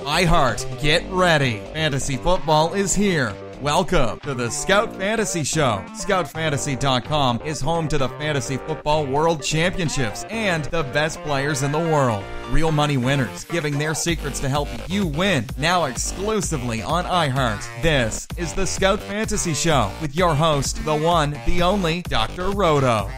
iHeart, get ready. Fantasy football is here. Welcome to the Scout Fantasy Show. ScoutFantasy.com is home to the Fantasy Football World Championships and the best players in the world. Real money winners giving their secrets to help you win. Now exclusively on iHeart. This is the Scout Fantasy Show with your host, the one, the only, Dr. Roto.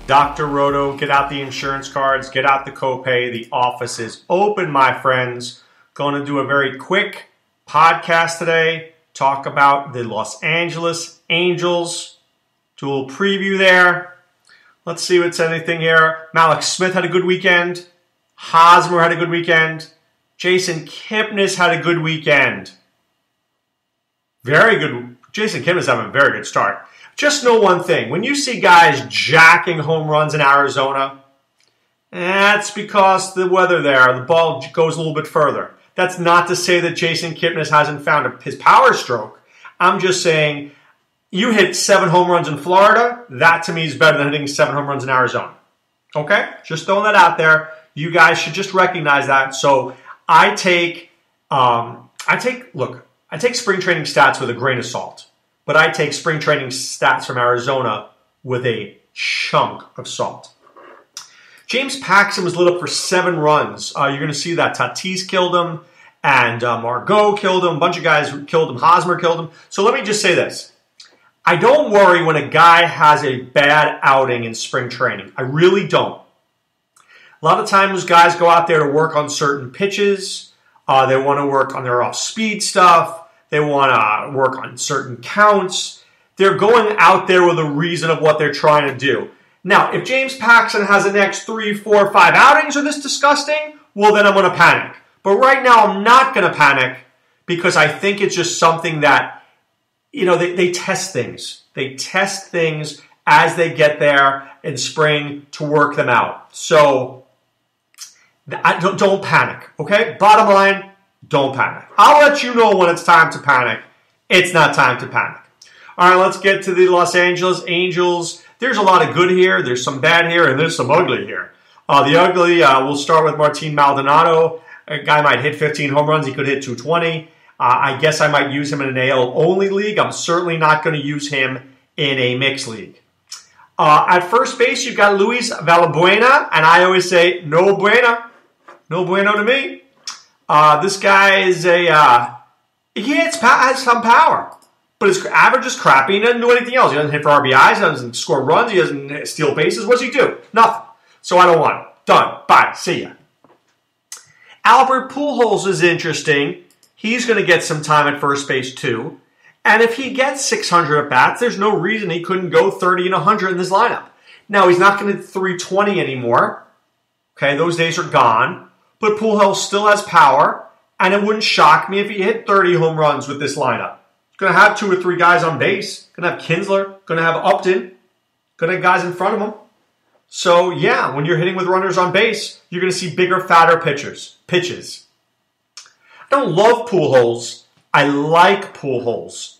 Dr. Roto, get out the insurance cards, get out the copay. The office is open, my friends. Going to do a very quick podcast today. Talk about the Los Angeles Angels. Do a little preview there. Let's see what's anything here. Malik Smith had a good weekend. Hosmer had a good weekend. Jason Kipnis had a good weekend. Very good. Jason Kipnis having a very good start. Just know one thing. When you see guys jacking home runs in Arizona, that's because the weather there, the ball goes a little bit further. That's not to say that Jason Kipnis hasn't found his power stroke. I'm just saying you hit 7 home runs in Florida. That to me is better than hitting 7 home runs in Arizona. Okay? Just throwing that out there. You guys should just recognize that. So I take spring training stats with a grain of salt. But I take spring training stats from Arizona with a chunk of salt. James Paxton was lit up for 7 runs. You're going to see that. Tatis killed him, and Margot killed him. A bunch of guys killed him. Hosmer killed him. So let me just say this. I don't worry when a guy has a bad outing in spring training. I really don't. A lot of times guys go out there to work on certain pitches. They want to work on their off-speed stuff. They want to work on certain counts. They're going out there with a reason of what they're trying to do. Now, if James Paxton has the next 3, 4, 5 outings are this disgusting, well, then I'm going to panic. But right now, I'm not going to panic because I think it's just something that, they test things. They test things as they get there in spring to work them out. So don't panic, okay? Bottom line, don't panic. I'll let you know when it's time to panic. It's not time to panic. All right, let's get to the Los Angeles Angels. There's a lot of good here. There's some bad here, and there's some ugly here. The ugly, we'll start with Martin Maldonado. A guy might hit 15 home runs. He could hit 220. I guess I might use him in an AL-only league. I'm certainly not going to use him in a mixed league. At first base, you've got Luis Valbuena, and I always say, no bueno. No bueno to me. This guy is has some power, but his average is crappy. He doesn't do anything else. He doesn't hit for RBIs. He doesn't score runs. He doesn't steal bases. What does he do? Nothing. So I don't want him. Done. Bye. See ya. Albert Pujols is interesting. He's going to get some time at first base too. And if he gets 600 at-bats, there's no reason he couldn't go 30 and 100 in this lineup. Now, he's not going to hit 320 anymore. Okay, those days are gone. But Pujols still has power, and it wouldn't shock me if he hit 30 home runs with this lineup. Going to have 2 or 3 guys on base. Going to have Kinsler. Going to have Upton. Going to have guys in front of him. So, yeah, when you're hitting with runners on base, you're going to see bigger, fatter pitches. I don't love Pujols. I like Pujols.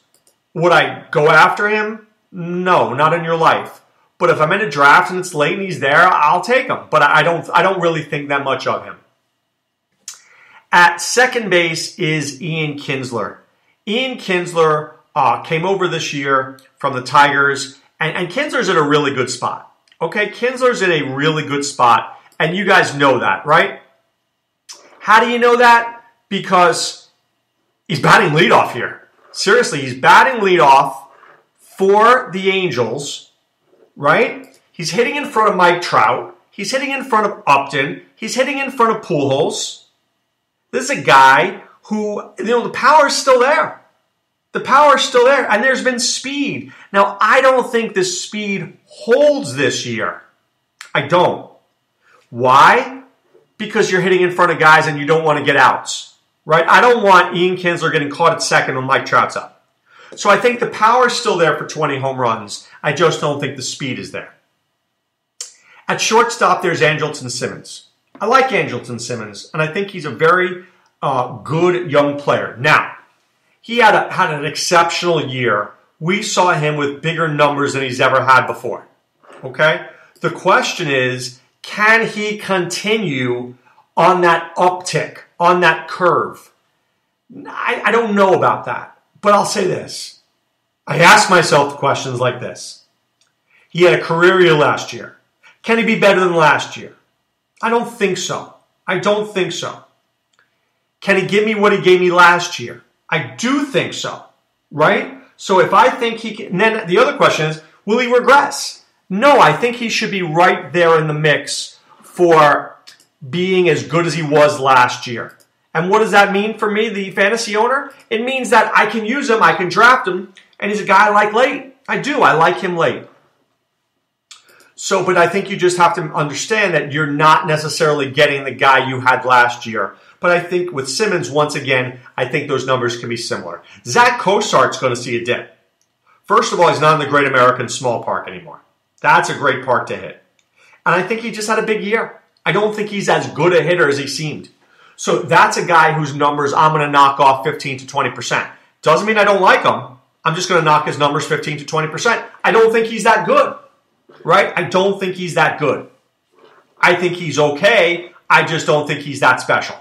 Would I go after him? No, not in your life. But if I'm in a draft and it's late and he's there, I'll take him. But I don't really think that much of him. At second base is Ian Kinsler. Ian Kinsler came over this year from the Tigers, and Kinsler's in a really good spot. Okay, Kinsler's in a really good spot, and you guys know that, right? How do you know that? Because he's batting leadoff here. Seriously, he's batting leadoff for the Angels, right? He's hitting in front of Mike Trout. He's hitting in front of Upton. He's hitting in front of Pujols. This is a guy who, the power is still there. The power is still there, and there's been speed. Now, I don't think the speed holds this year. I don't. Why? Because you're hitting in front of guys and you don't want to get outs, right? I don't want Ian Kinsler getting caught at second when Mike Trout's up. So I think the power is still there for 20 home runs. I just don't think the speed is there. At shortstop, there's Andrelton Simmons. I like Andrelton Simmons, and I think he's a very good young player. Now, he had an exceptional year. We saw him with bigger numbers than he's ever had before. Okay? The question is, Can he continue on that uptick, on that curve? I don't know about that, but I'll say this. I ask myself questions like this. He had a career year last year. Can he be better than last year? I don't think so. I don't think so. Can he give me what he gave me last year? I do think so, right? So if I think he can, and then the other question is, will he regress? No, I think he should be right there in the mix for being as good as he was last year. And what does that mean for me, the fantasy owner? It means that I can use him, I can draft him, and he's a guy I like late. I do. I like him late. So, but I think you just have to understand that you're not necessarily getting the guy you had last year. But I think with Simmons, once again, I think those numbers can be similar. Zach Cozart's going to see a dip. First of all, he's not in the Great American Small Park anymore. That's a great park to hit. And I think he just had a big year. I don't think he's as good a hitter as he seemed. So that's a guy whose numbers I'm going to knock off 15 to 20%. Doesn't mean I don't like him. I'm just going to knock his numbers 15 to 20%. I don't think he's that good, right? I don't think he's that good. I think he's okay. I just don't think he's that special,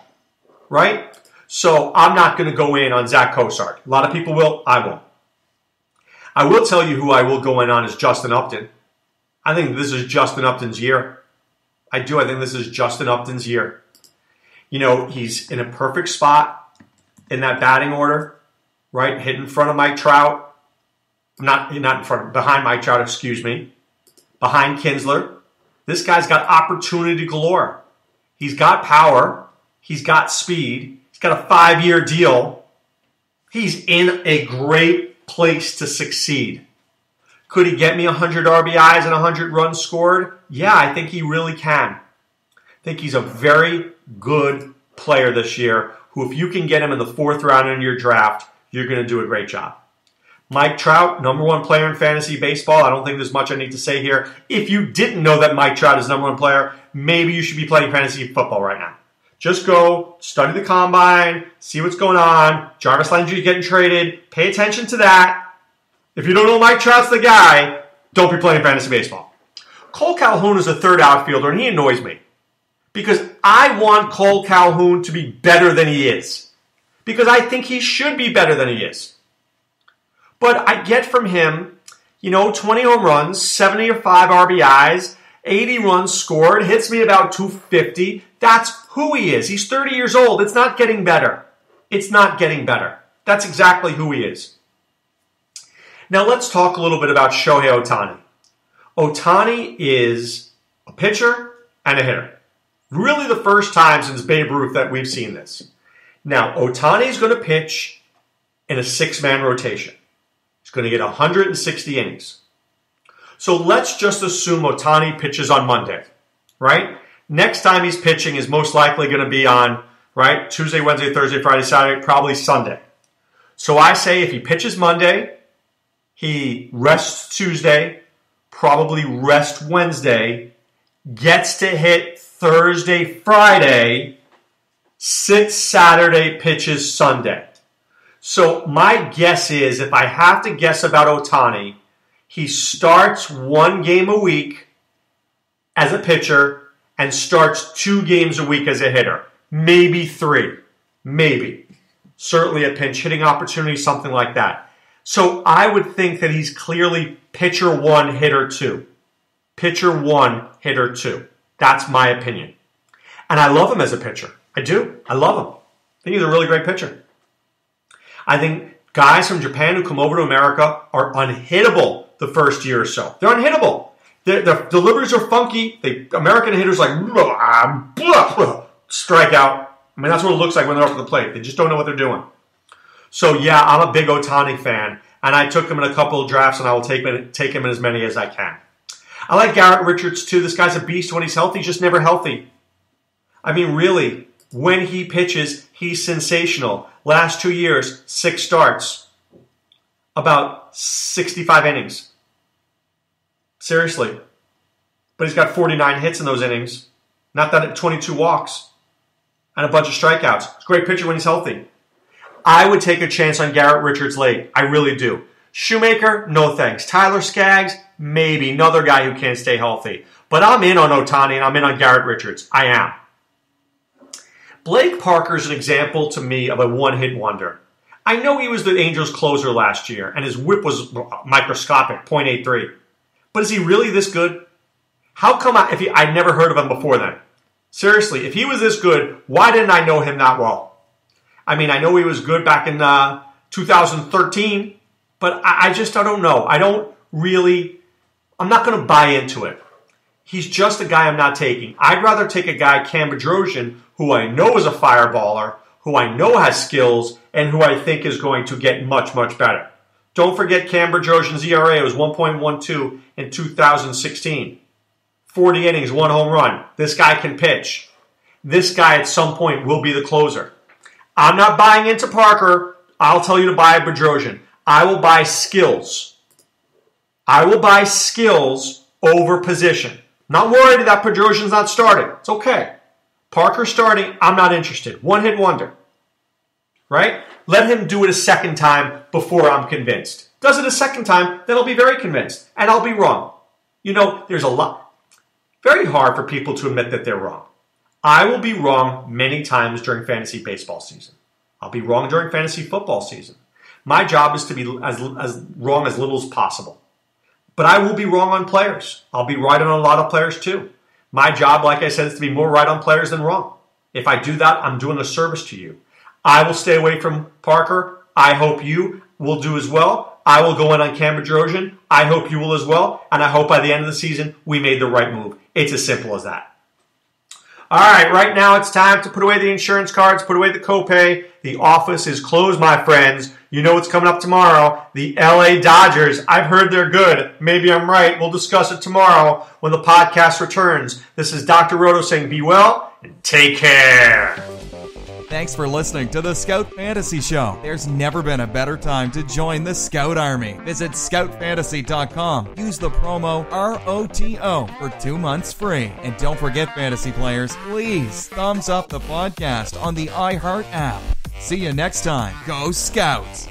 right? So I'm not going to go in on Zach Cozart. A lot of people will. I won't. I will tell you who I will go in on is Justin Upton. I think this is Justin Upton's year. I do. I think this is Justin Upton's year. You know, he's in a perfect spot in that batting order, right? Hit in front of Mike Trout. Not in front, behind Mike Trout, excuse me. Behind Kinsler. This guy's got opportunity galore. He's got power. He's got speed. He's got a 5-year deal. He's in a great place to succeed. Could he get me 100 RBIs and 100 runs scored? Yeah, I think he really can. I think he's a very good player this year who, if you can get him in the 4th round in your draft, you're going to do a great job. Mike Trout, #1 player in fantasy baseball. I don't think there's much I need to say here. If you didn't know that Mike Trout is #1 player, maybe you should be playing fantasy football right now. Just go, study the combine, see what's going on. Jarvis Landry's getting traded. Pay attention to that. If you don't know Mike Trout's the guy, don't be playing fantasy baseball. Cole Calhoun is a 3rd outfielder, and he annoys me. Because I want Cole Calhoun to be better than he is. Because I think he should be better than he is. But I get from him, 20 home runs, 75 RBIs, 80 runs scored, hits me about 250. That's who he is. He's 30 years old. It's not getting better. It's not getting better. That's exactly who he is. Now let's talk a little bit about Shohei Otani. Otani is a pitcher and a hitter. Really the first time since Babe Ruth that we've seen this. Now, Otani is going to pitch in a 6-man rotation. He's going to get 160 innings. So let's just assume Otani pitches on Monday, right? Next time he's pitching is most likely going to be on, right, Tuesday, Wednesday, Thursday, Friday, Saturday, probably Sunday. So I say if he pitches Monday, he rests Tuesday, probably rests Wednesday, gets to hit Thursday, Friday, sits Saturday, pitches Sunday. So my guess is, if I have to guess about Otani, he starts 1 game a week as a pitcher and starts 2 games a week as a hitter. Maybe 3. Maybe. Certainly a pinch hitting opportunity, something like that. So I would think that he's clearly pitcher 1, hitter 2. Pitcher 1, hitter 2. That's my opinion. And I love him as a pitcher. I do. I love him. I think he's a really great pitcher. I think guys from Japan who come over to America are unhittable the first year or so. They're unhittable. Their deliveries are funky. The American hitters strike out. I mean, that's what it looks like when they're up to the plate. They just don't know what they're doing. So, yeah, I'm a big Otani fan, and I took him in a couple of drafts, and I will take him in as many as I can. I like Garrett Richards, too. This guy's a beast when he's healthy. He's just never healthy. I mean, really, when he pitches, he's sensational. Last 2 years, 6 starts, about 65 innings. Seriously. But he's got 49 hits in those innings. Not that 22 walks. And a bunch of strikeouts. He's a great pitcher when he's healthy. I would take a chance on Garrett Richards late. I really do. Shoemaker, no thanks. Tyler Skaggs, Maybe. Another guy who can't stay healthy. But I'm in on Otani and I'm in on Garrett Richards. I am. Blake Parker is an example to me of a one-hit wonder. I know he was the Angels closer last year and his whip was microscopic, .83. But is he really this good? How come I'd never heard of him before then? Seriously, if he was this good, why didn't I know him that well? I mean, I know he was good back in 2013, but I don't know. I'm not going to buy into it. He's just a guy I'm not taking. I'd rather take a guy, Cam Bedrosian, who I know is a fireballer, who I know has skills, and who I think is going to get much, much better. Don't forget Cam Bedrosian's ERA was 1.12 in 2016. 40 innings, 1 home run. This guy can pitch. This guy at some point will be the closer. I'm not buying into Parker. I'll tell you to buy Bedrosian. I will buy skills. I will buy skills over position. Not worried that Bedrosian's not starting. It's okay. Parker starting, I'm not interested. One-hit wonder. Right? Let him do it a second time before I'm convinced. Does it a second time, then I'll be very convinced. And I'll be wrong. You know, there's a lot. Very hard for people to admit that they're wrong. I will be wrong many times during fantasy baseball season. I'll be wrong during fantasy football season. My job is to be as wrong as little as possible. But I will be wrong on players. I'll be right on a lot of players too. My job, like I said, is to be more right on players than wrong. If I do that, I'm doing a service to you. I will stay away from Parker. I hope you will do as well. I will go in on Cam Bedrosian. I hope you will as well. And I hope by the end of the season, we made the right move. It's as simple as that. All right, right now it's time to put away the insurance cards, put away the copay. The office is closed, my friends. You know what's coming up tomorrow. The LA Dodgers. I've heard they're good. Maybe I'm right. We'll discuss it tomorrow when the podcast returns. This is Dr. Roto saying be well and take care. Thanks for listening to the Scout Fantasy Show. There's never been a better time to join the Scout Army. Visit scoutfantasy.com. Use the promo ROTO for 2 months free. And don't forget, fantasy players, please thumbs up the podcast on the iHeart app. See you next time. Go Scouts!